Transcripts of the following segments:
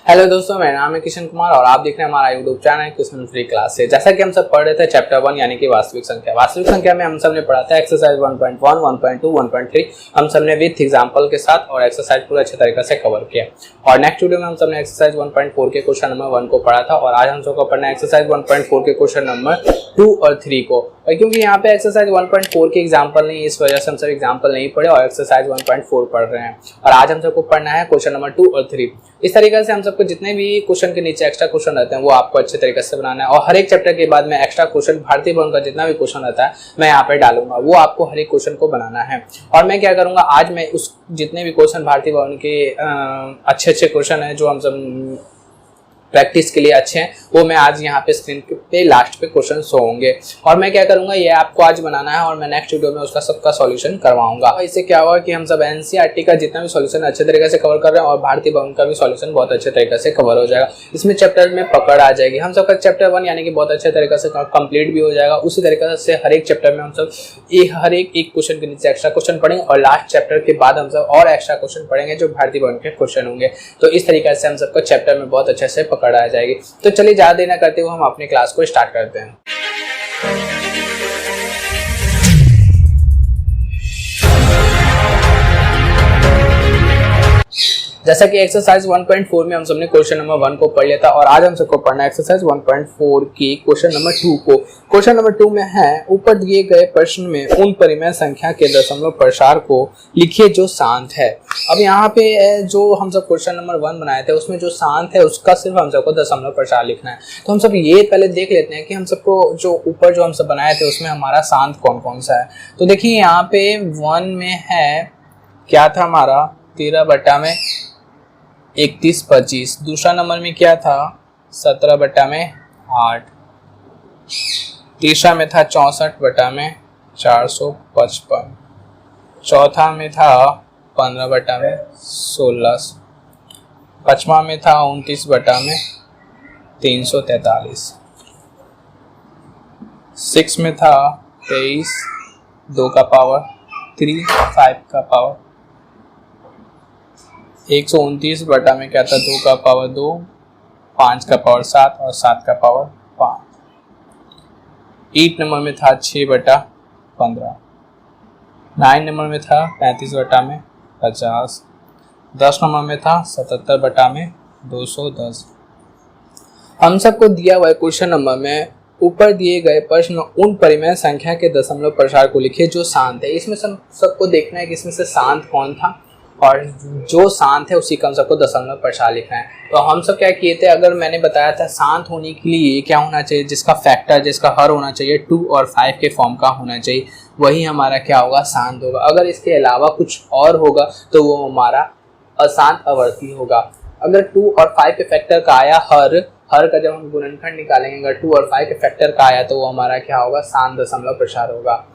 Hello दोस्तों, मेरा नाम है किशन कुमार और आप देख रहे हैं हमारा YouTube channel Kishan free class से। जैसा कि हम सब पढ़ रहे थे चैप्टर 1 यानी कि वास्तविक संख्या। वास्तविक संख्या में हम सब ने पढ़ा था एक्सरसाइज 1.1, 1.2, 1.3 हम सब ने विथ एग्जांपल के साथ और एक्सरसाइज पूरा अच्छे तरीके से कवर किया। और नेक्स्ट वीडियो में हम सब ने एक्सरसाइज 1.4 के क्वेश्चन नंबर 1 को पढ़ा था और आज हम सबको पढ़ना है एक्सरसाइज 1.4 के क्वेश्चन नंबर 2 और 3 को। और क्योंकि यहाँ पे एक्सरसाइज 1.4 के एग्जाम्पल नहीं, इस वजह से हम सब एग्जाम्पल नहीं पढ़े और एक्सरसाइज 1.4 पढ़ रहे हैं। और आज हम सबको पढ़ना है क्वेश्चन नंबर 2 और 3। इस तरीके से हम सबको जितने भी क्वेश्चन के नीचे एक्स्ट्रा क्वेश्चन रहते हैं वो आपको अच्छे तरीके से बनाना है। और हर एक चैप्टर के बाद में एक्स्ट्रा क्वेश्चन भारतीय भवन का जितना भी क्वेश्चन रहता है मैं यहाँ पे डालूंगा, वो आपको हर एक क्वेश्चन को बनाना है। और मैं क्या करूंगा, आज मैं उस जितने भी क्वेश्चन भारतीय भवन के अच्छे क्वेश्चन है जो हम सब प्रैक्टिस के लिए अच्छे हैं वो मैं आज यहाँ पे स्क्रीन पे लास्ट पे क्वेश्चन शो होंगे। और मैं क्या करूंगा, ये आपको आज बनाना है और मैं नेक्स्ट वीडियो में उसका सबका सॉल्यूशन करवाऊंगा। इससे क्या होगा कि हम सब एनसीईआरटी का जितना भी सॉल्यूशन अच्छे तरीके से कवर कर रहे हैं और भारतीय भवन का भी सॉल्यूशन बहुत अच्छे तरीके से कवर हो जाएगा। इसमें चैप्टर में पकड़ आ जाएगी। हम सबका चैप्टर 1 यानी कि बहुत अच्छे तरीके से कंप्लीट भी हो जाएगा। उसी तरीके से हर एक चैप्टर में हम सब हर एक क्वेश्चन के नीचे एक्स्ट्रा क्वेश्चन पढ़ेंगे और लास्ट चैप्टर के बाद हम सब और एक्स्ट्रा क्वेश्चन पढ़ेंगे जो भारतीय भवन के क्वेश्चन होंगे। तो इस तरीके से हम सबको चैप्टर में बहुत अच्छे से पकड़ आ जाएगी। तो चलिए ज्यादा देर न करते हुए हम अपनी क्लास को स्टार्ट करते हैं। जैसा कि एक्सरसाइज 1.4 में हम सबने क्वेश्चन नंबर 1 को पढ़ लिया था और आज हम सबको पढ़ना है एक्सरसाइज 1.4 की क्वेश्चन नंबर 2 को। क्वेश्चन नंबर 2 में है, ऊपर दिए गए प्रश्न में उन परिमेय संख्या के दशमलव प्रसार को लिखिए जो शांत है। अब यहाँ पे जो हम सब क्वेश्चन नंबर 1 बनाए थे उसमें जो शांत है उसका सिर्फ हम सबको दशमलव प्रसार लिखना है। तो हम सब ये पहले देख लेते हैं कि हम सबको जो ऊपर जो हम सब बनाए थे उसमें हमारा शांत कौन कौन सा है। तो देखिए यहाँ पे 1 में है क्या था हमारा 13/31, दूसरा नंबर में क्या था 17/8, तीसरा में था 64/455, चौथा में था 15/16, पांचवा में था 29/343, 6 में था 23, 2 का पावर 3, 5 का पावर 129 में क्या था 2 का पावर 2, 5 का पावर 7 और 7 का पावर 5। 8 नंबर में था 6/15, 9 नंबर में था 35/50, 10 नंबर में था 77/210। हम सबको दिया हुआ क्वेश्चन नंबर में ऊपर दिए गए प्रश्न उन परिमेय संख्या के दशमलव प्रसार को लिखिए जो शांत है। इसमें सबको देखना है कि इसमें से शांत कौन था और जो शांत है उसी का हम सबको दशमलव प्रसार लिखना है। तो हम सब क्या किए थे, अगर मैंने बताया था शांत होने के लिए क्या होना चाहिए, जिसका फैक्टर जिसका हर होना चाहिए 2 और 5 के फॉर्म का होना चाहिए, वही हमारा क्या होगा शांत होगा। अगर इसके अलावा कुछ और होगा तो वो हमारा अशांत आवर्ती होगा। अगर 2 और 5 के फैक्टर का आया हर का जब हम गुणनखंड निकालेंगे, अगर 2 और 5 के फैक्टर का आया तो वो हमारा क्या होगा शांत दशमलव प्रसार होगा।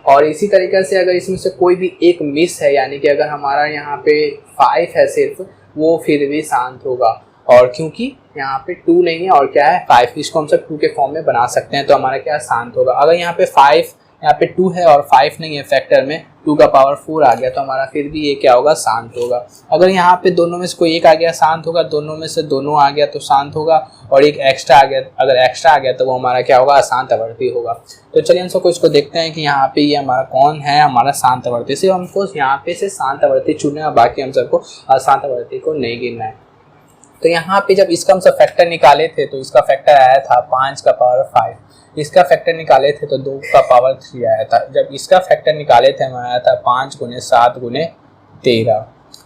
और इसी तरीके से अगर इसमें से कोई भी एक मिस है यानी कि अगर हमारा यहाँ पे 5 है सिर्फ, वो फिर भी शांत होगा। और क्योंकि यहाँ पे 2 नहीं है और क्या है 5, इसको हम सब 2 के फॉर्म में बना सकते हैं तो हमारा क्या शांत होगा। अगर यहाँ पे 5 यहाँ पे 2 है और 5 नहीं है फैक्टर में, 2 का पावर 4 आ गया तो हमारा फिर भी ये क्या होगा शांत होगा। अगर यहाँ पे दोनों में से कोई एक आ गया शांत होगा, दोनों में से दोनों आ गया तो शांत होगा, और एक एक्स्ट्रा आ गया, अगर एक्स्ट्रा आ गया तो वो हमारा क्या होगा अशांत आवर्ती होगा। तो चलिए हम सबको इसको देखते हैं कि यहाँ पे ये हमारा कौन है हमारा शांत आवर्ती। सिर्फ हमको यहाँ पे से शांत आवर्ती चुनना है, बाकी हम सबको अशांत आवर्ती को नहीं गिनना है। तो यहाँ पे जब इसका हम सब फैक्टर निकाले थे तो इसका फैक्टर आया था 5 का पावर 5, इसका फैक्टर निकाले थे तो 2 का पावर 3 आया था। जब इसका फैक्टर निकाले थे हमें आया था 5 × 7 × 13।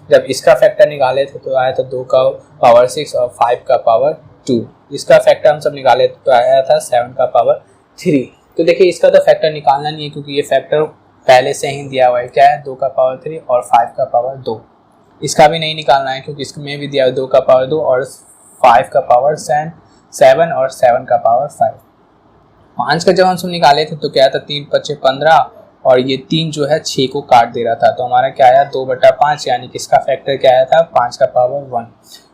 जब इसका फैक्टर निकाले थे तो आया था 2 का पावर 6 और 5 का पावर 2। इसका फैक्टर हम सब निकाले तो आया था 7 का पावर 3। तो देखिए इसका तो फैक्टर निकालना नहीं है क्योंकि ये फैक्टर पहले से ही दिया हुआ है, क्या है 2 का पावर 3 और 5 का पावर 2। इसका भी नहीं निकालना है क्योंकि इसमें भी दिया है 2 का पावर 2 और 5 का पावर 7 और 7 का पावर 5। 5 का जब हम सब निकाले थे तो क्या था 3 × 5 = 15 और ये 3 जो है 6 को काट दे रहा था तो हमारा क्या आया 2/5 यानी कि इसका फैक्टर क्या आया था 5 का पावर 1।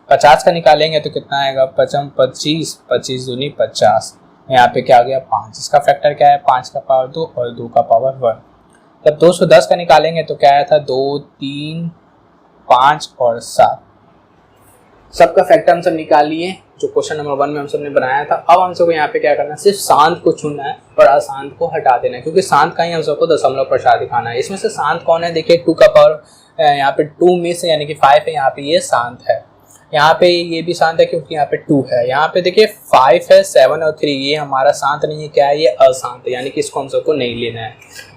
50 का निकालेंगे तो कितना आएगा 5 × 25, 25 दूनी 50, यहाँ पे क्या आ गया 5। इसका फैक्टर क्या है 5 का पावर 2 और 2 का पावर 1। जब 210 का निकालेंगे तो क्या आया था 2, 3, 5 और 7, सबका फैक्टर हम सब निकाल लिए जो क्वेश्चन नंबर 1 में हम सब ने बनाया था। अब हम सबको यहाँ पे क्या करना है, सिर्फ शांत को चुनना है और अशांत को हटा देना है, क्योंकि शांत का ही हम सबको दशमलव प्रसार दिखाना है। इसमें से शांत कौन है, देखिए 2 का पावर यहाँ पे 2 में से यानी कि 5 है, यहाँ पे ये शांत है। यहाँ पे ये भी शांत है क्योंकि यहाँ पे 2 है। यहाँ पे देखिए 5 है, 7 और 3, ये हमारा शांत नहीं है, क्या है, ये अशांत है, यानी कि इसको हम सबको नहीं लेना है।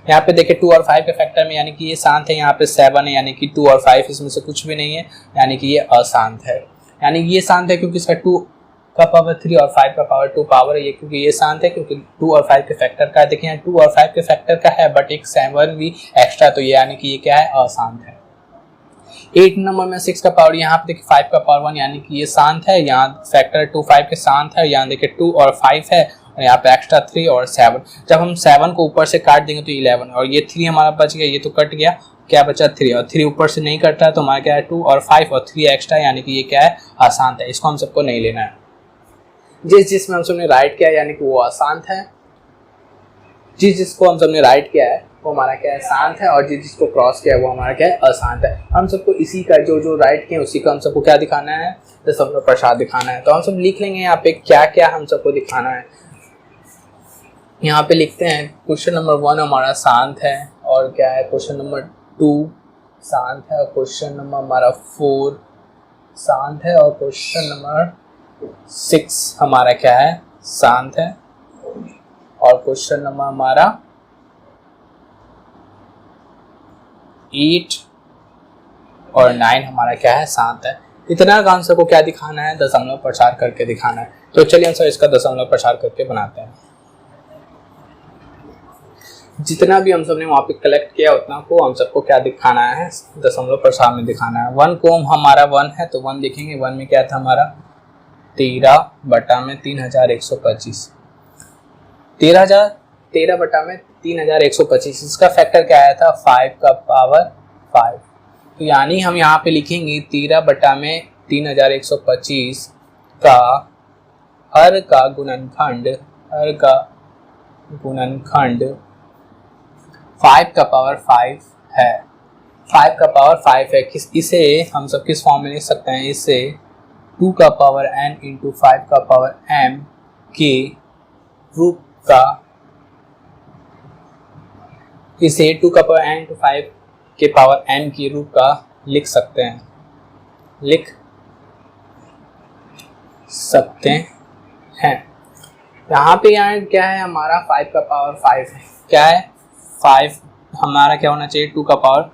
यहाँ पे देखिए 2 और 5 के फैक्टर में यानी कि ये शांत है, यहाँ पे 7 है, यानी कि 2 और 5 इसमें से कुछ भी नहीं है, यानी कि ये अशांत है। यानी ये शांत है क्योंकि इसका 2 का पावर 3 और 5 का पावर 2 पावर है, ये क्योंकि ये शांत है क्योंकि 2 और 5 के फैक्टर का है। देखिए यहाँ 2 और 5 के फैक्टर का है बट एक 7 भी एक्स्ट्रा, तो ये यानी कि ये क्या है, अशांत है। 8 नंबर में 6 का पावर, यहाँ पे देखिए 5 का पावर 1 यानी कि ये शांत है, यहाँ फैक्टर 2 5 के शांत है, यहाँ देखिए 2 और 5 है और यहाँ पे एक्स्ट्रा 3 और 7। जब हम 7 को ऊपर से काट देंगे तो 11 और ये 3 हमारा बच गया, ये तो कट गया, क्या बचा 3 और 3 ऊपर से नहीं कट रहा है तो हमारा क्या है 2 और 5 और 3 एक्स्ट्रा, यानी कि ये क्या है, अशांत है। इसको हम सबको नहीं लेना है। जिसमें हम सबने राइट किया यानी कि वो अशांत है, जिसको हम सबने राइट किया है वो हमारा क्या है, शांत है, और जिसको क्रॉस किया है वो हमारा क्या है, अशांत है। हम सबको इसी का जो राइट किया उसी का हम सबको क्या दिखाना है, दशमलव प्रसार दिखाना है। तो हम सब लिख लेंगे यहाँ पे क्या क्या हम सबको दिखाना है। यहाँ पे लिखते हैं क्वेश्चन नंबर 1 हमारा शांत है, और क्या है, क्वेश्चन नंबर 2 शांत है, और क्वेश्चन नंबर हमारा 4 शांत है, और क्वेश्चन नंबर 6 हमारा क्या है, शांत है, और क्वेश्चन नंबर हमारा 8 और 9 हमारा क्या है, शांत है। इतना का आंसर को क्या दिखाना है, दशमलव प्रसार करके दिखाना है। तो चलिए हम सब इसका दशमलव प्रसार करके बनाते हैं। जितना भी हम सब ने वहाँ पे कलेक्ट किया उतना को हम सबको क्या दिखाना है, दशमलव प्रसार में दिखाना है। 1 को हमारा 1 है तो 1 देखेंगे, 1 में क्या था हमारा 13 बटा में 3125, 13 बटा में 3125, इसका फैक्टर क्या आया था 5 का पावर 5। तो यानी हम यहाँ पे लिखेंगे 13 बटा में 3125 का हर का गुणनखंड 5 का पावर 5 है, 5 का पावर 5 है। इसे हम सब किस फॉर्म में लिख सकते हैं, इसे 2 का पावर n इंटू 5 का पावर m के रूप का, इसे 2 का पावर n इंटू 5 के पावर m के रूप का लिख सकते हैं। यहाँ पे क्या है हमारा 5 का पावर 5 है, क्या है 5, हमारा क्या होना चाहिए 2 का पावर,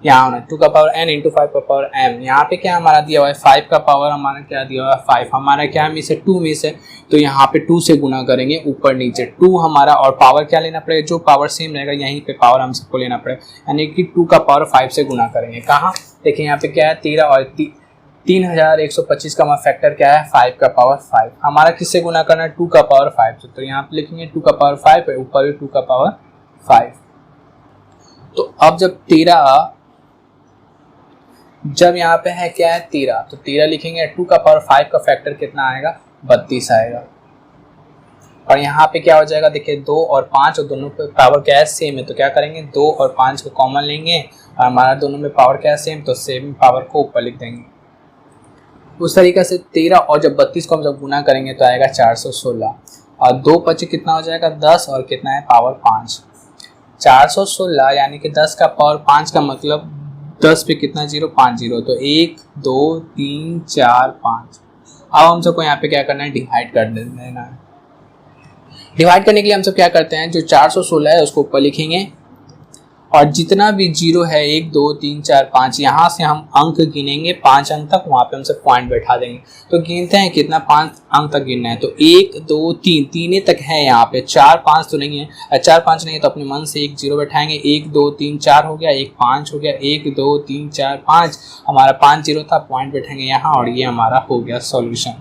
यहाँ होना 2 का पावर n इंटू 5 का पावर m। यहाँ पे क्या हमारा दिया हुआ है 5 का पावर हमारा क्या दिया हुआ है 5, हमारा क्या मिस है 2 मिस है, तो यहाँ पे 2 से गुना करेंगे ऊपर नीचे 2 हमारा, और पावर क्या लेना पड़ेगा, जो पावर सेम रहेगा यहीं पे पावर हम सबको लेना पड़ेगा, यानी कि 2 का पावर 5 से गुना करेंगे। कहाँ देखिए यहाँ पे क्या है 13 और 3125 का हमारा फैक्टर क्या है 5 का पावर 5, हमारा किससे गुना करना है 2 का पावर 5 से, तो यहाँ पे लिखेंगे 2 का पावर 5 है, ऊपर भी 2 का पावर 5। तो अब जब यहाँ पे है क्या है 13, तो 13 लिखेंगे, 2 का पावर 5 का फैक्टर कितना आएगा 32 आएगा, और यहाँ पे क्या हो जाएगा देखिए 2 और 5 और दोनों पे पावर क्या है सेम है, तो क्या करेंगे 2 और 5 को कॉमन लेंगे और हमारा दोनों में पावर क्या है सेम, तो सेम पावर को ऊपर लिख देंगे। उस तरीके से 13 और जब 32 को हम जब गुना करेंगे तो आएगा 416, और 2 5 कितना हो जाएगा 10, और कितना है पावर 5, 416 यानी कि 10 का पावर 5 का मतलब 10 पे कितना 0 5 0, तो 1 2 3 4 5। अब हम सबको यहाँ पे क्या करना है डिवाइड कर देना है। डिवाइड करने के लिए हम सब क्या करते हैं, जो 416 है उसको ऊपर लिखेंगे, और जितना भी 0 है 1 2 3 4 5, यहाँ से हम अंक गिनेंगे 5 अंक तक, वहाँ पे हम सब पॉइंट बैठा देंगे। तो गिनते हैं कितना 5 अंक तक गिनना है, तो 1 2 3 3 तक है यहाँ पे, 4 5 तो नहीं है, 4 5 नहीं है तो अपने मन से 1 0 बैठाएंगे, 1 2 3 4 हो गया, 1 5 हो गया, 1 2 3 4 5, हमारा 5 0 था, पॉइंट बैठेंगे यहाँ, और ये हमारा हो गया सॉल्यूशन।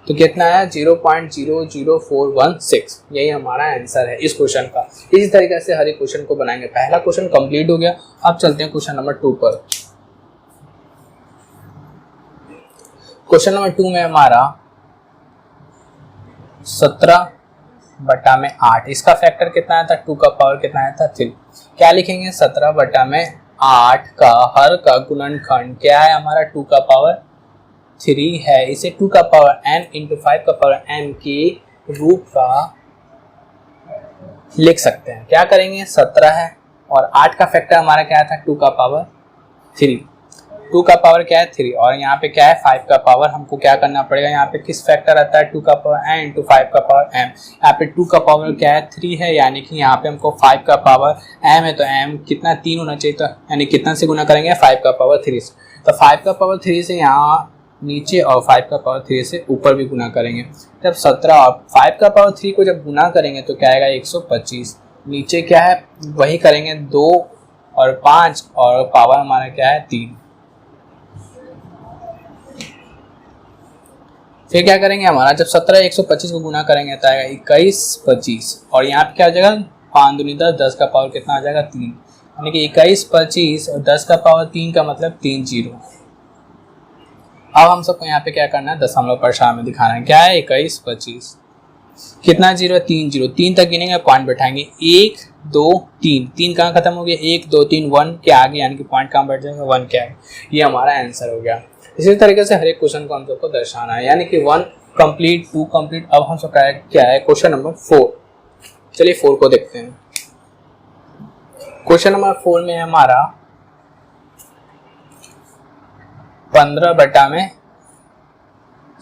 तो कितना है 0.00416, यही हमारा आंसर है इस क्वेश्चन का। इसी तरीके से हर एक क्वेश्चन को बनाएंगे। पहला क्वेश्चन कंप्लीट हो गया, अब चलते हैं क्वेश्चन नंबर 2 पर। क्वेश्चन नंबर 2 में हमारा 17 बटा में 8, इसका फैक्टर कितना आया था 2 का पावर कितना आया था 3। क्या लिखेंगे 17 बटा में 8 का हर का गुणनखंड क्या है हमारा 2 का पावर 3 है, इसे 2 का पावर n इंटू 5 का पावर m के रूप का लिख सकते हैं। क्या करेंगे, 17 है और 8 का फैक्टर हमारा क्या था, 2 का पावर 3। 2 का पावर क्या है 3 और यहाँ पे क्या है 5 का पावर, हमको क्या करना पड़ेगा, यहाँ पे किस फैक्टर आता है 2 का पावर n इंटू 5 का पावर m। यहाँ पे 2 का पावर क्या है 3 है, यानी कि यहाँ पे हमको 5 का पावर m है, तो m कितना 3 होना चाहिए, तो यानी कितना से गुना करेंगे 5 का पावर 3 से। तो 5 का पावर 3 से यहाँ नीचे और 5 का पावर 3 से ऊपर भी गुना करेंगे। जब 17 और 5 का पावर 3 को जब गुना करेंगे तो क्या आएगा 125। नीचे क्या है वही करेंगे 2 और 5 और पावर हमारा क्या है 3। फिर क्या करेंगे, हमारा जब 17 125 को गुना करेंगे तो आएगा 21 25 और यहाँ पे क्या हो जाएगा 5 दूनी 10, 10 का पावर कितना आ जाएगा 3, यानी कि 21 25 और 10 का पावर 3 का मतलब 3 जीरो। अब हम सबको यहाँ पे क्या करना है, दशमलव प्रसार में दिखाना है। क्या है 21 25, कितना जीरो है 3 जीरो, 3 तक गिनेंगे पॉइंट बैठाएंगे 1 2 3, 3 कहाँ खत्म हो गया 1 2 3 1 के आगे, यानी कि पॉइंट कहाँ बैठ जाएगा 1 के आगे। ये हमारा आंसर हो गया। इसी तरीके से हर एक क्वेश्चन को हम सबको दर्शाना है, यानी कि 1 कंप्लीट 2 कंप्लीट। अब हम सबका क्या है क्वेश्चन नंबर 4। चलिए 4 को देखते हैं। क्वेश्चन नंबर 4 में हमारा 15 बटा में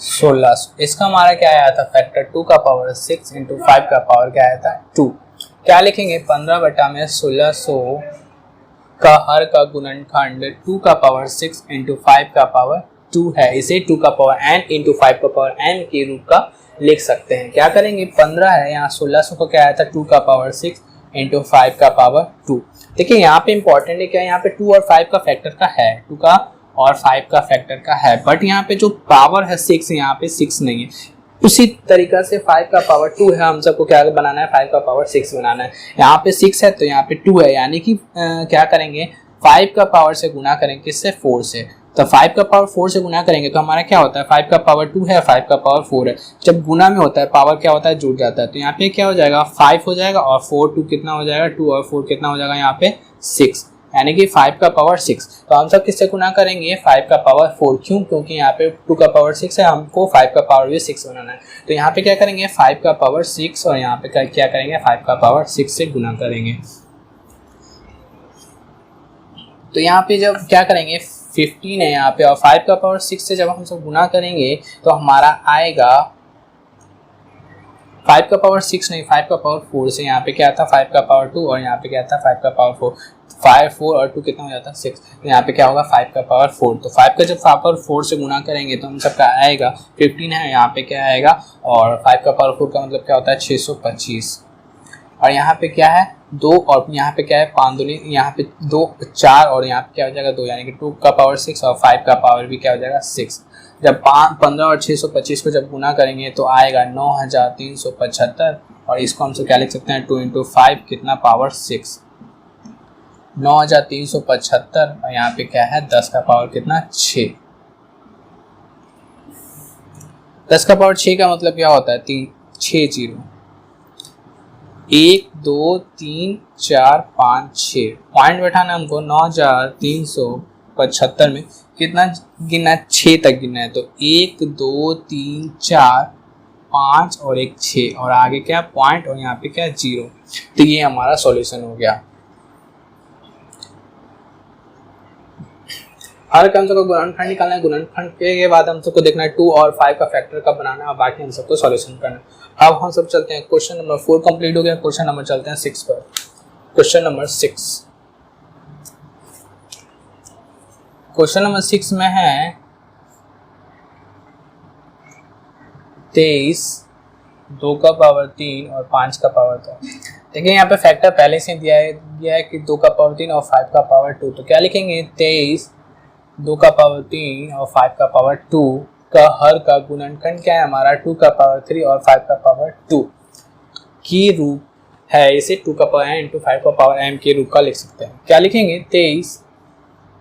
16, इसका हमारा क्या आया था फैक्टर 2 का पावर 6 इंटू 5 का पावर क्या आया था 2। क्या लिखेंगे 15 बटा में 1600 का हर का गुणनखंड 2 का पावर 6 इंटू 5 का पावर 2 है, इसे 2 का पावर n इंटू 5 का पावर n के रूप का लिख सकते हैं। क्या करेंगे 15 है, यहाँ 1600 को क्या आया था 2 का पावर 6 इंटू 5 का पावर 2। देखिए यहाँ पे इंपॉर्टेंट है क्या, यहाँ पे 2 और 5 का फैक्टर का है, 2 का और 5 का फैक्टर का है, बट यहाँ पे जो पावर है 6, यहाँ पे 6 नहीं है। उसी तरीका से 5 का पावर 2 है, हम सबको क्या बनाना है 5 का पावर 6 बनाना है। यहाँ पे 6 है तो यहाँ पे 2 है, यानी कि क्या करेंगे 5 का पावर से गुना करेंगे किससे 4 से। तो 5 का पावर 4 से गुना करेंगे तो हमारा क्या होता है 5 का पावर 2 है 5 का पावर 4 है, जब गुना में होता है पावर क्या होता है जुड़ जाता है, तो यहाँ पे क्या हो जाएगा 5 हो जाएगा और 4 2 कितना हो जाएगा 2 और 4 कितना हो जाएगा यहाँ पे 6, यानी कि 5 का पावर 6। तो हम सब किससे गुना करेंगे 5 का पावर 4, क्यों, क्योंकि यहाँ पे 2 का पावर 6 है, हमको 5 का पावर भी 6 बनाना है। तो यहाँ पे क्या करेंगे 5 का पावर 6 और यहाँ पे क्या करेंगे 5 का पावर 6 से गुना करेंगे। तो यहाँ पे जब क्या करेंगे 15 है यहाँ पे और 5 का पावर 6 से जब हम सब गुना करेंगे तो हमारा आएगा 5 का पावर 6 नहीं 5 का पावर 4 से, यहाँ पे क्या था 5 का पावर 2 और यहाँ पे क्या था 5 का पावर 4, 5 4 और 2 कितना हो जाता है 6, तो यहाँ पे क्या होगा 5 का पावर 4। तो 5 का जब पावर 4 से गुना करेंगे तो हम सबका आएगा 15 है, यहाँ पे क्या आएगा और 5 का पावर 4 का मतलब क्या होता है 625 और यहाँ पे क्या है 2 और यहाँ पे क्या है 5 दूनी यहाँ पे 2 4 और यहाँ पे क्या हो जाएगा 2, यानी कि 2 का पावर 6 और 5 का पावर भी क्या हो जाएगा 6। जब 15 और 625 को जब गुना करेंगे तो आएगा 9375 और इसको हम क्या लिख सकते हैं 2 इंटू 5 कितना पावर 6, 9375 और यहाँ पे क्या है 10 का पावर कितना 6। 10 का पावर 6 का मतलब क्या होता है 6 जीरो, 1 2 3 4 5 6 पॉइंट बैठाना हमको 9375 में कितना गिनना है 6 तक गिनना है, तो 1 2 3 4 5 और एक 6 और आगे क्या पॉइंट और यहाँ पे क्या 0। तो ये हमारा सॉल्यूशन हो गया। हर का हम सबको गुणनखंड निकालना है, गुणनखंड के बाद हम सबको देखना है 2 और 5 का फैक्टर का बनाना है और बाकी हम सबको सॉल्यूशन करना है। अब हम सब चलते हैं क्वेश्चन नंबर 4 कंप्लीट हो गया, क्वेश्चन नंबर चलते हैं 6 पर। क्वेश्चन नंबर 6, क्वेश्चन नंबर 6 में है 23 2 का पावर 3 और 5 का पावर 2। देखिए यहाँ पे फैक्टर पहले से दिया है कि 2 का पावर 3 और 5 का पावर 2, तो क्या लिखेंगे 23 2 का पावर 3 और 5 का पावर 2 का हर का गुणनखंड क्या है हमारा 2 का पावर 3 और 5 का पावर 2 की रूप है, इसे 2 का पावर n इंटू 5 का पावर m के रूप का लिख सकते हैं। क्या लिखेंगे 23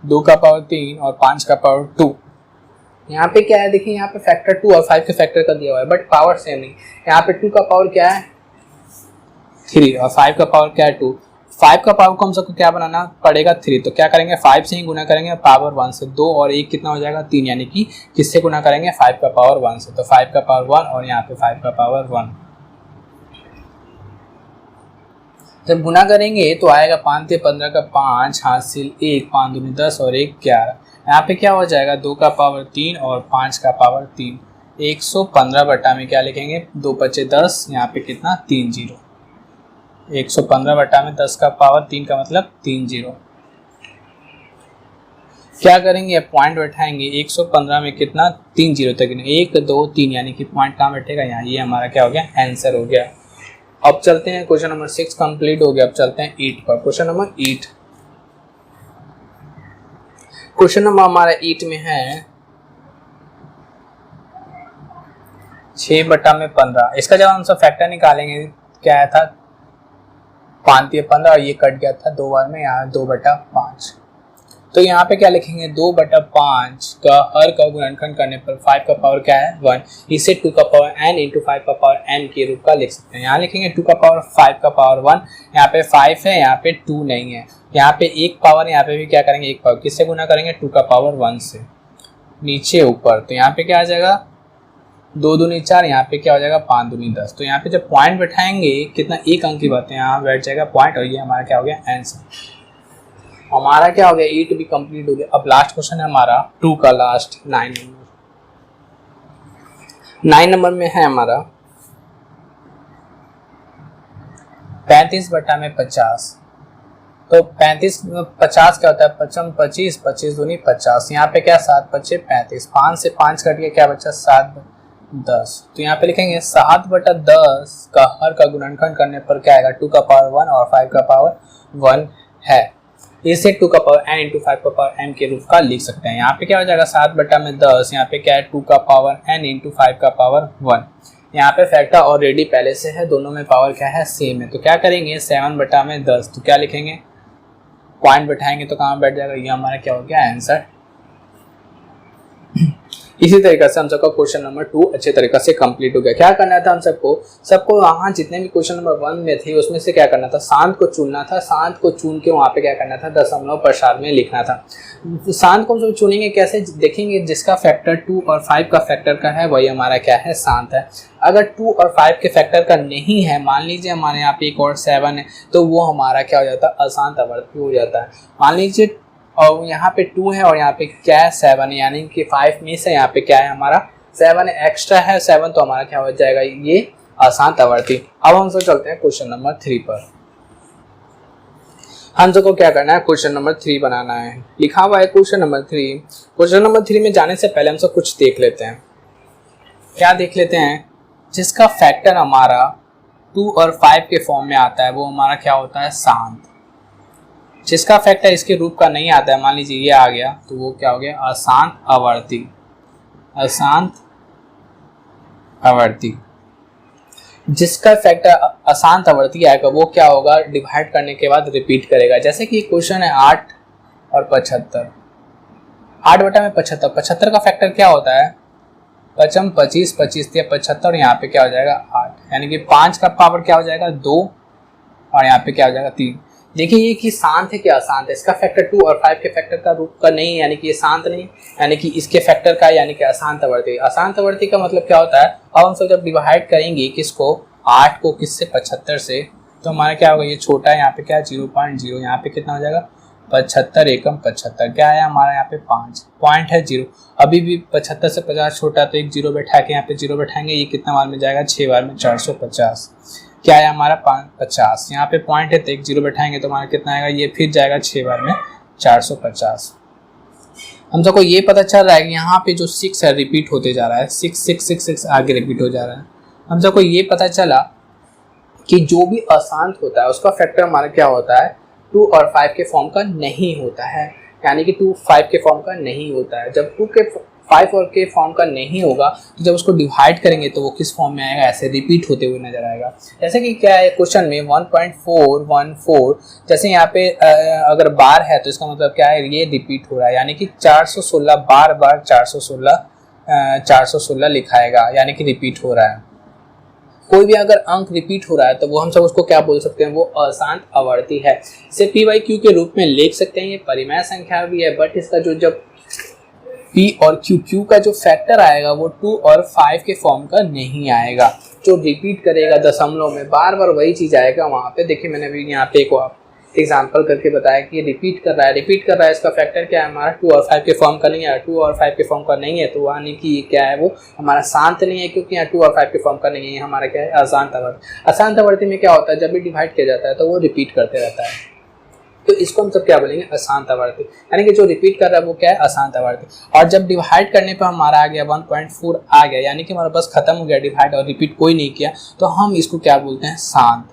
2 का पावर 3 और 5 का पावर 2। यहाँ पे क्या है देखिए यहाँ पे फैक्टर 2 और 5 के फैक्टर का दिया हुआ है बट पावर सेम नहीं। यहाँ पे 2 का पावर क्या है 3 और 5 का पावर क्या है 2। 5 का पावर को हम सबको क्या बनाना पड़ेगा 3, तो क्या करेंगे 5 से ही गुना करेंगे पावर 1 से, 2 और 1 कितना हो जाएगा 3, यानी कि किससे गुना करेंगे 5 का पावर 1 से, तो 5 का पावर 1 और यहाँ पे 5 का पावर 1 जब गुना करेंगे तो आएगा 5 से 15 का 5 हासिल 1, 5 दूनी 10 और 1 11, यहाँ पे क्या हो जाएगा 2 का पावर 3 और 5 का पावर 3, 115 बटा में क्या लिखेंगे 2 बचे 10, यहाँ पे कितना 3 जीरो, 115 बटा में 10 का पावर 3 का मतलब 3 जीरो। क्या करेंगे पॉइंट बैठाएंगे 115 में कितना 3 जीरो तक 1 2 3, यानी कि पॉइंट कहाँ बैठेगा यहाँ, ये हमारा क्या हो गया आंसर हो गया। अब चलते हैं क्वेश्चन नंबर 6 कंप्लीट हो गया। अब चलते हैं 8 पर। क्वेश्चन नंबर 8, क्वेश्चन नंबर हमारा 8 में है 6 बटा में 15। इसका जब हम सब फैक्टर निकालेंगे क्या आया था 5 या 15 और ये कट गया था 2 बार में, यहाँ 2 बटा 5, तो यहाँ पे क्या लिखेंगे 2 बटा 5 का हर का गुणनखंड करने पर 5 का पावर क्या है 1, इसे 2 का पावर n इंटू 5 का पावर n के रूप का लिख सकते हैं। यहाँ लिखेंगे 2 का पावर 5 का पावर 1, यहाँ पे 5 है यहाँ पे 2 नहीं है, यहाँ पे एक पावर, यहाँ पे भी क्या करेंगे एक पावर, किससे गुना करेंगे 2 का पावर 1 से, नीचे ऊपर, तो यहाँ पे क्या आ जाएगा 2 दूनी 4, यहाँ पे क्या हो जाएगा 5 दूनी 10, तो यहाँ पे जब पॉइंट बैठाएंगे कितना एक अंक की बात है, यहाँ बैठ जाएगा पॉइंट और ये हमारा क्या हो गया आंसर। हमारा क्या हो गया 8 भी कंप्लीट हो गया। अब लास्ट क्वेश्चन है हमारा 2 का लास्ट 9 नंबर में है हमारा 35 बटा में 50, तो 35 50 क्या होता है 55 25 25 दूनी 50, यहाँ पे क्या 7 बचे 35, 5 से 5 कट के क्या बचा 7 10, तो यहाँ पे लिखेंगे 7 बटा 10 का हर का गुणनखंड करने पर क्या आएगा 2 का पावर 1 और 5 का पावर 1 है, इसे 2 का पावर n इंटू 5 का पावर m के रूप का लिख सकते हैं। यहाँ पे क्या हो जाएगा 7 बटा में 10, यहाँ पे क्या है 2 का पावर n इंटू 5 का पावर 1, यहाँ पे फैक्टर ऑलरेडी पहले से है, दोनों में पावर क्या है सेम है, तो क्या करेंगे 7 बटा में 10, तो क्या लिखेंगे पॉइंट बैठाएंगे तो कहाँ बैठ जाएगा, ये हमारा क्या हो गया आंसर। इसी तरीके से हम सबका क्वेश्चन नंबर 2 अच्छे तरीके से कंप्लीट हो गया। क्या करना था हम सबको वहाँ जितने भी क्वेश्चन नंबर 1 में थे उसमें से क्या करना था शांत को चुनना था, शांत को चुन के वहाँ पे क्या करना था दशमलव प्रसार में लिखना था। शांत को हम सब चुनेंगे कैसे, देखेंगे जिसका फैक्टर 2 और 5 का फैक्टर का है वही हमारा क्या है शांत है। अगर 2 और 5 के फैक्टर का नहीं है, मान लीजिए हमारे यहाँ पे एक और 7 है, तो वो हमारा क्या हो जाता है अशांत आवर्ती हो जाता है। मान लीजिए और यहाँ पे 2 है और यहाँ पे क्या है 7 है, यानी कि 5 में से यहाँ पे क्या है हमारा 7 एक्स्ट्रा है 7, तो हमारा क्या हो जाएगा ये अशांत आवर्ती। अब हम सब चलते हैं क्वेश्चन नंबर 3 पर। हम सबको क्या करना है क्वेश्चन नंबर 3 बनाना है, लिखा हुआ है क्वेश्चन नंबर 3। क्वेश्चन नंबर 3 में जाने से पहले हम सब कुछ देख लेते हैं। क्या देख लेते हैं, जिसका फैक्टर हमारा 2 और 5 के फॉर्म में आता है वो हमारा क्या होता है शांत। जिसका फैक्टर इसके रूप का नहीं आता है, मान लीजिए ये आ गया, तो वो क्या हो गया अशांत आवर्ती। अशांत आवर्ती जिसका फैक्टर अशांत आवर्ती आएगा वो क्या होगा डिवाइड करने के बाद रिपीट करेगा। जैसे कि क्वेश्चन है 8 और 75, 8 बटा में 75, 75 का फैक्टर क्या होता है 55 25 25 या 75, यहाँ पे क्या हो जाएगा 8, यानी कि 5 का पावर क्या हो जाएगा 2 और यहाँ पे क्या हो जाएगा 3। देखिए ये कि शांत है क्या अशांत है, इसका फैक्टर 2 और 5 के फैक्टर का रूप का नहीं है, यानी कि ये शांत नहीं, यानी कि इसके फैक्टर का यानी कि अशांत आवर्ती। अशांत आवर्ती का मतलब क्या होता है, अब हम सब जब डिवाइड करेंगे किसको 8 को किससे 75 से, तो हमारा क्या होगा ये छोटा है, यहाँ पे क्या है 0.0, यहाँ पे कितना हो जाएगा 75 एकम 75, क्या है हमारा यहाँ पे 5 पॉइंट है 0। अभी भी 75 से 50 छोटा, तो एक 0 बैठा के यहाँ पे 0 बैठाएंगे, ये कितना बार में जाएगा 6 बार में 450, क्या है हमारा 50, यहाँ पे पॉइंट है तो एक 0 बैठाएंगे तो हमारा कितना आएगा, ये फिर जाएगा 6 बार में 450। हम सबको ये पता चल रहा है कि यहाँ पे जो 6 है रिपीट होते जा रहा है, 6 6 6 6 आगे रिपीट हो जा रहा है। हम सबको ये पता चला कि जो भी अशांत होता है उसका फैक्टर हमारा क्या होता है 2 और 5 के फॉर्म का नहीं होता है, यानी कि 2 5 के फॉर्म का नहीं होता है। जब 2 के 5 और के फॉर्म का नहीं होगा तो जब उसको डिवाइड करेंगे तो वो किस फॉर्म में आएगा, ऐसे रिपीट होते हुए नजर आएगा। जैसे कि क्या है क्वेश्चन में 1.414, जैसे यहाँ पे अगर बार है तो इसका मतलब क्या है ये रिपीट हो रहा है, यानी कि 416 बार बार 416 लिखाएगा, यानी कि रिपीट हो रहा है। कोई भी अगर अंक रिपीट हो रहा है तो वो हम सब उसको क्या बोल सकते हैं, वो अशांत आवर्ती है। इसे पी बाई क्यू के रूप में लिख सकते हैं। ये परिमेय संख्या भी है, बट इसका जो जब P और Q का जो फैक्टर आएगा वो 2 और 5 के फॉर्म का नहीं आएगा। जो रिपीट करेगा दशमलव में बार बार वही चीज़ आएगा वहाँ पे। देखिए मैंने अभी यहाँ पे एक एग्जाम्पल करके बताया कि ये रिपीट कर रहा है, इसका फैक्टर क्या है हमारा 2 और 5 के फॉर्म का नहीं है। 2 और 5 के फॉर्म का नहीं है तो यानी कि ये क्या है, वो हमारा शांत नहीं है, क्योंकि यहाँ 2 और 5 के फॉर्म का नहीं है, ये हमारा क्या है, अशांत आवर्ती। अशांत आवर्ती में क्या होता है, जब भी डिवाइड किया जाता है तो वो रिपीट करते रहता है, तो इसको हम सब क्या बोलेंगे, अशांत आवर्ती। यानी कि जो रिपीट कर रहा है वो क्या है, अशांत आवर्ती। और जब डिवाइड करने पर हमारा आ गया 1.4 आ गया, यानी कि हमारा बस खत्म हो गया डिवाइड और रिपीट कोई नहीं किया, तो हम इसको क्या बोलते हैं, शांत।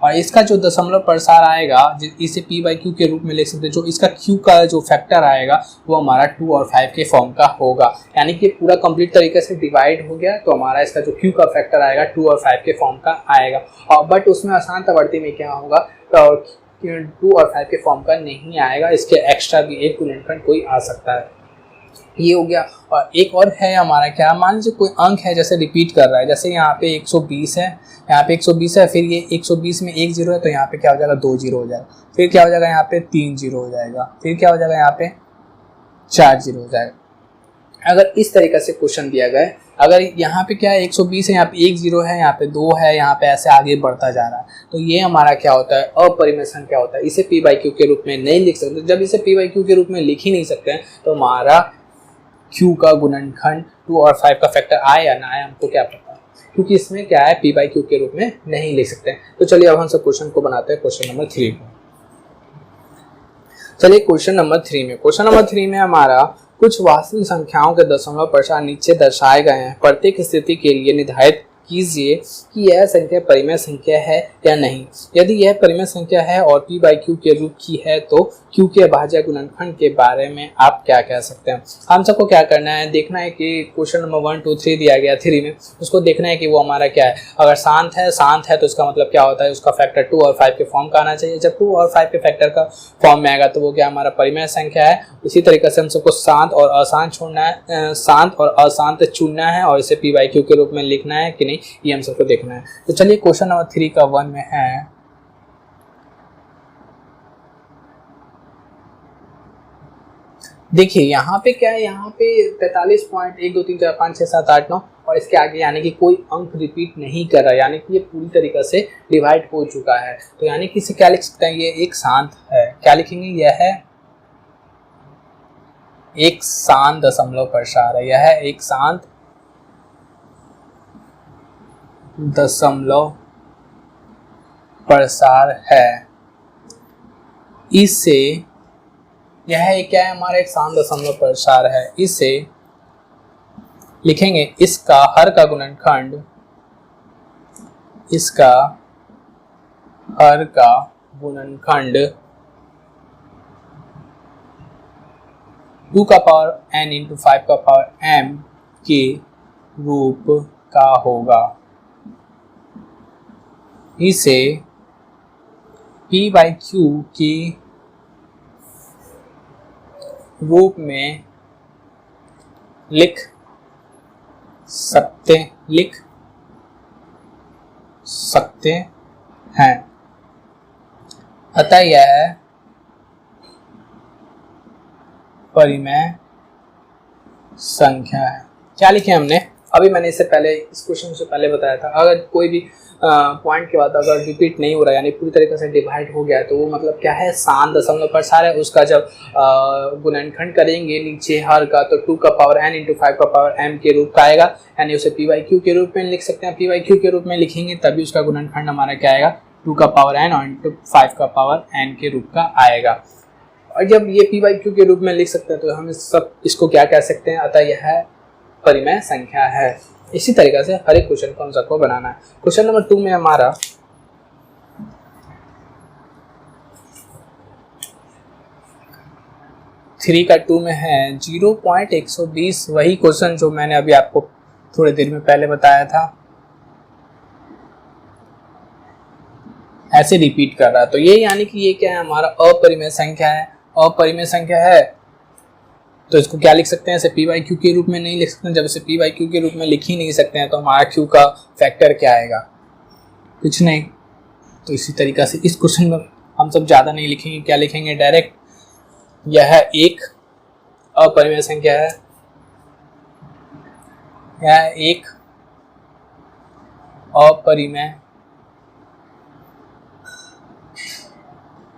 और इसका जो दशमलव प्रसार आएगा इसे P बाई क्यू के रूप में लिख सकते हैं। जो इसका Q का जो फैक्टर आएगा वो हमारा 2 और 5 के फॉर्म का होगा, यानी कि पूरा कंप्लीट तरीके से डिवाइड हो गया तो हमारा इसका जो Q का फैक्टर आएगा 2 और 5 के फॉर्म का आएगा। और बट उसमें अशांत आवर्ती में क्या होगा, तो 2 और 5 के फॉर्म का नहीं आएगा, इसके एक्स्ट्रा भी एक गुणनखंड कोई आ सकता है। ये हो गया। और एक और है हमारा क्या, मान लीजिए कोई अंक है जैसे रिपीट कर रहा है, जैसे यहाँ पे 120 है, यहाँ पे 120 है, फिर ये 120 में 1 जीरो है तो यहाँ पे क्या हो जाएगा, 2 जीरो हो जाएगा, फिर क्या हो जाएगा यहाँ पे 3 जीरो हो जाएगा, फिर क्या हो जाएगा यहाँ पे 4 जीरो हो जाएगा। अगर इस तरीके से क्वेश्चन दिया गया है, अगर यहाँ पे क्या है 120 है, यहाँ पे 1 जीरो है, यहाँ पे 2 है, यहाँ पे ऐसे आगे बढ़ता जा रहा है, तो ये हमारा क्या होता है, अपरिमेय संख्या होता है। इसे P बाई क्यू के रूप में नहीं लिख सकते। जब इसे P बाई क्यू के रूप में लिख ही नहीं सकते हैं तो हमारा Q का गुणनखंड 2 और 5 का फैक्टर आए या ना आए हमको क्या पता, क्योंकि इसमें क्या है, P बाई क्यू के रूप में नहीं लिख सकते। तो चलिए अब हम सब क्वेश्चन को बनाते हैं, क्वेश्चन नंबर 3 को। चलिए क्वेश्चन नंबर 3 में हमारा कुछ वास्तविक संख्याओं के दशमलव प्रसार नीचे दर्शाए गए हैं। प्रत्येक स्थिति के लिए निर्धारित कीजिए कि यह संख्या परिमेय संख्या है या नहीं। यदि यह परिमेय संख्या है और P बाई क्यू के रूप की है तो Q के भाज्य गुणनखंड के बारे में आप क्या कह सकते हैं। हम सबको क्या करना है, देखना है कि क्वेश्चन नंबर 1 2 3 दिया गया 3 में, उसको देखना है कि वो हमारा क्या है। अगर शांत है तो उसका मतलब क्या होता है, उसका फैक्टर 2 और 5 के फॉर्म का आना चाहिए। जब 2 और 5 के फैक्टर का फॉर्म में आएगा तो वो क्या हमारा परिमेय संख्या है। इसी तरीके से हम सबको शांत और अशांत छोड़ना है, शांत और अशांत चुनना है और इसे P बाई क्यू के रूप में लिखना है कि नहीं, ये हम सबको देखना है। तो चलिए क्वेश्चन नंबर 3 का 1 में है, देखिए यहाँ पे क्या है, यहाँ पे 43.123456789 और इसके आगे यानी कि कोई अंक रिपीट नहीं कर रहा है, यानी कि ये पूरी तरीके से डिवाइड हो चुका है। तो यानी कि इसे क्या लिख सकते हैं, ये एक शांत है। क्या लिखेंगे, यह है एक शांत दशमलव प्रसार है, यह एक शांत दशमलव प्रसार है। इसे यह क्या है, हमारा एक शांत दशमलव प्रसार है। इसे लिखेंगे इसका हर का गुणनखंड, इसका हर का गुणनखंड 2 का पावर n इंटू 5 का पावर m के रूप का होगा। इसे P बाई क्यू के रूप में लिख सकते हैं। अतः यह परिमेय संख्या है। क्या लिखे हमने, अभी मैंने इससे पहले इस क्वेश्चन से पहले बताया था, अगर कोई भी पॉइंट के बाद अगर रिपीट नहीं हो रहा है यानी पूरी तरीके से डिवाइड हो गया है तो वो मतलब क्या है, शांत दशमलव प्रसार है। उसका जब गुणनखंड करेंगे नीचे हर का तो 2 का पावर n इंटू 5 का पावर m के रूप का आएगा, यानी उसे P बाई क्यू के रूप में लिख सकते हैं। P बाई क्यू के रूप में लिखेंगे तभी उसका गुणनखंड हमारा क्या आएगा, 2 का पावर n और इंटू 5 का पावर n के रूप का आएगा। और जब ये P बाई क्यू के रूप में लिख सकते हैं तो हम इसको क्या कह सकते हैं, अतः यह परिमेय संख्या है। इसी तरीके से हर एक क्वेश्चन को हम सबको बनाना है। क्वेश्चन नंबर 2 में हमारा थ्री का 2 में है 0.120, वही क्वेश्चन जो मैंने अभी आपको थोड़ी देर में पहले बताया था, ऐसे रिपीट कर रहा है। तो ये यानी कि ये क्या है, हमारा अपरिमेय संख्या है। अपरिमेय संख्या है तो इसको क्या लिख सकते हैं, ऐसे पी बाई क्यू के रूप में नहीं लिख सकते। जब इसे पी बाई क्यू के रूप में लिख ही नहीं सकते हैं तो हमारा क्यू का फैक्टर क्या आएगा, कुछ नहीं। तो इसी तरीक़ा से इस क्वेश्चन में हम सब ज़्यादा नहीं लिखेंगे, क्या लिखेंगे डायरेक्ट, यह एक अपरिमेय संख्या है, यह एक अपरिमेय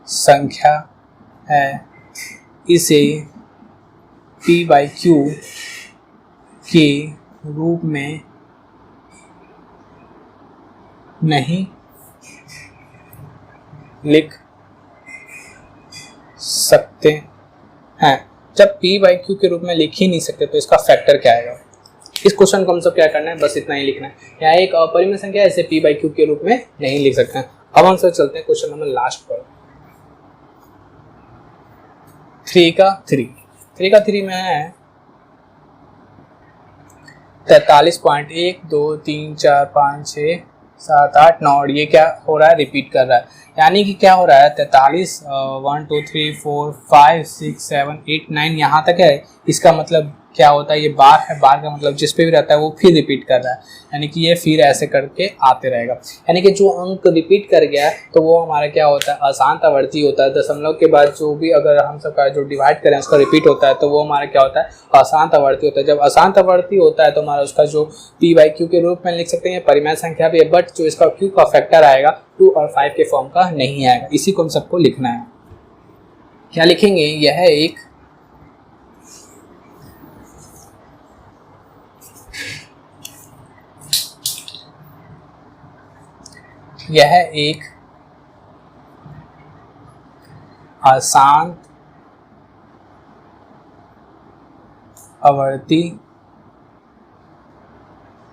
संख्या है, इसे p बाई क्यू के रूप में नहीं लिख सकते हैं। जब p बाई क्यू के रूप में लिख ही नहीं सकते तो इसका फैक्टर क्या आएगा। इस क्वेश्चन को हम सब क्या करना है, बस इतना ही लिखना है, यहाँ एक अपरिमेय संख्या है, इसे p बाई क्यू के रूप में नहीं लिख सकते हैं। अब हम सब चलते हैं क्वेश्चन नंबर लास्ट पर, 3 का 3 में है 43.1 2 3 4 5 6 7 8 9 और ये क्या हो रहा है, रिपीट कर रहा है। यानी कि क्या हो रहा है, 43 1 2 3 4 5 6 7 8 9 यहाँ तक है। इसका मतलब क्या होता है, ये बार है, बार का मतलब जिस पे भी रहता है वो फिर रिपीट कर रहा है, यानी कि ये फिर ऐसे करके आते रहेगा। यानी कि जो अंक रिपीट कर गया तो वो हमारा क्या होता है, अशांत आवर्ती होता है। दशमलव के बाद जो भी अगर हम सबका जो डिवाइड करें उसका रिपीट होता है तो वो हमारा क्या होता है, अशांत आवर्ती होता है। जब अशांत आवर्ती होता है तो हमारा उसका जो p बाई क्यू के रूप में लिख सकते हैं, परिमेय संख्या भी है, बट जो इसका q का फैक्टर आएगा 2 और 5 के फॉर्म का नहीं आएगा। इसी को हम सबको लिखना है। क्या लिखेंगे, यह एक अशांत आवर्ती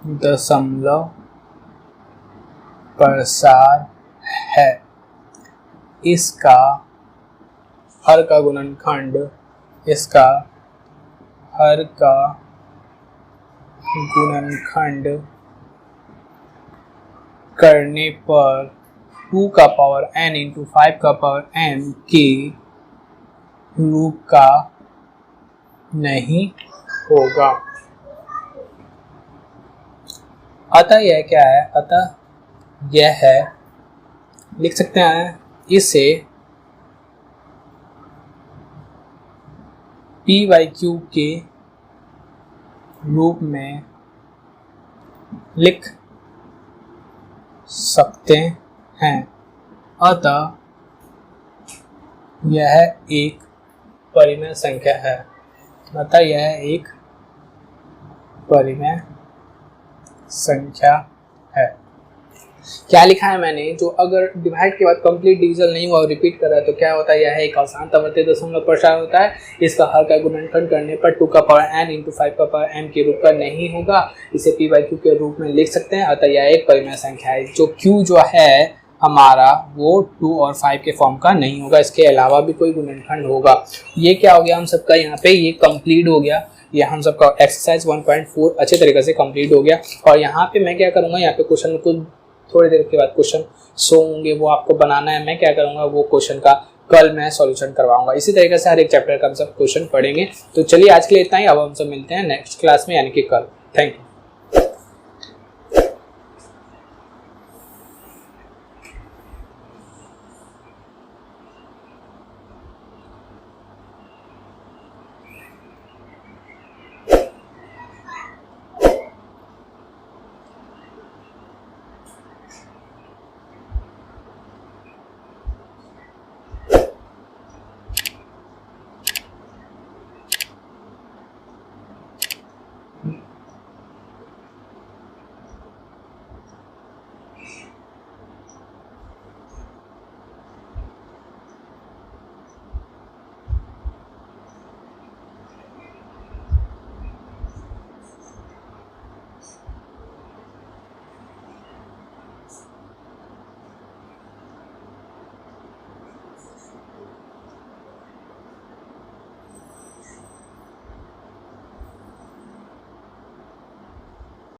दशमलव प्रसार है। इसका हर का गुणनखंड करने पर 2 का पावर n इंटू 5 का पावर m के रूप का नहीं होगा। अतः यह क्या है, अतः यह है, लिख सकते हैं इसे p बाई क्यू के रूप में लिख सकते हैं। अतः यह एक परिमेय संख्या है। क्या लिखा है मैंने, जो अगर डिवाइड के बाद कंप्लीट डिवीजन नहीं हुआ और रिपीट कर रहा है तो क्या होता है, यह एक अशांत आवर्ती दशमलव प्रसार होता है। इसका हर का गुणनखंड करने पर 2 का पावर n इंटू 5 का पावर m के रूप का नहीं होगा। इसे p बाई क्यू के रूप में लिख सकते हैं। अतः यह एक परिमेय संख्या है। जो q जो है हमारा वो 2 और 5 के फॉर्म का नहीं होगा, इसके अलावा भी कोई गुणनखंड होगा। ये क्या हो गया हम सबका, यहाँ पे ये कंप्लीट हो गया। ये हम सबका एक्सरसाइज 1.4 अच्छे तरीके से कंप्लीट हो गया। और यहाँ पे मैं क्या करूँगा, यहाँ पे क्वेश्चन को थोड़ी देर के बाद क्वेश्चन शो होंगे, वो आपको बनाना है। मैं क्या करूँगा, वो क्वेश्चन का कल मैं सॉल्यूशन करवाऊंगा। इसी तरीके से हर एक चैप्टर का हम सब क्वेश्चन पढ़ेंगे। तो चलिए आज के लिए इतना ही। अब हम सब मिलते हैं नेक्स्ट क्लास में, यानी कि कल। Thank you.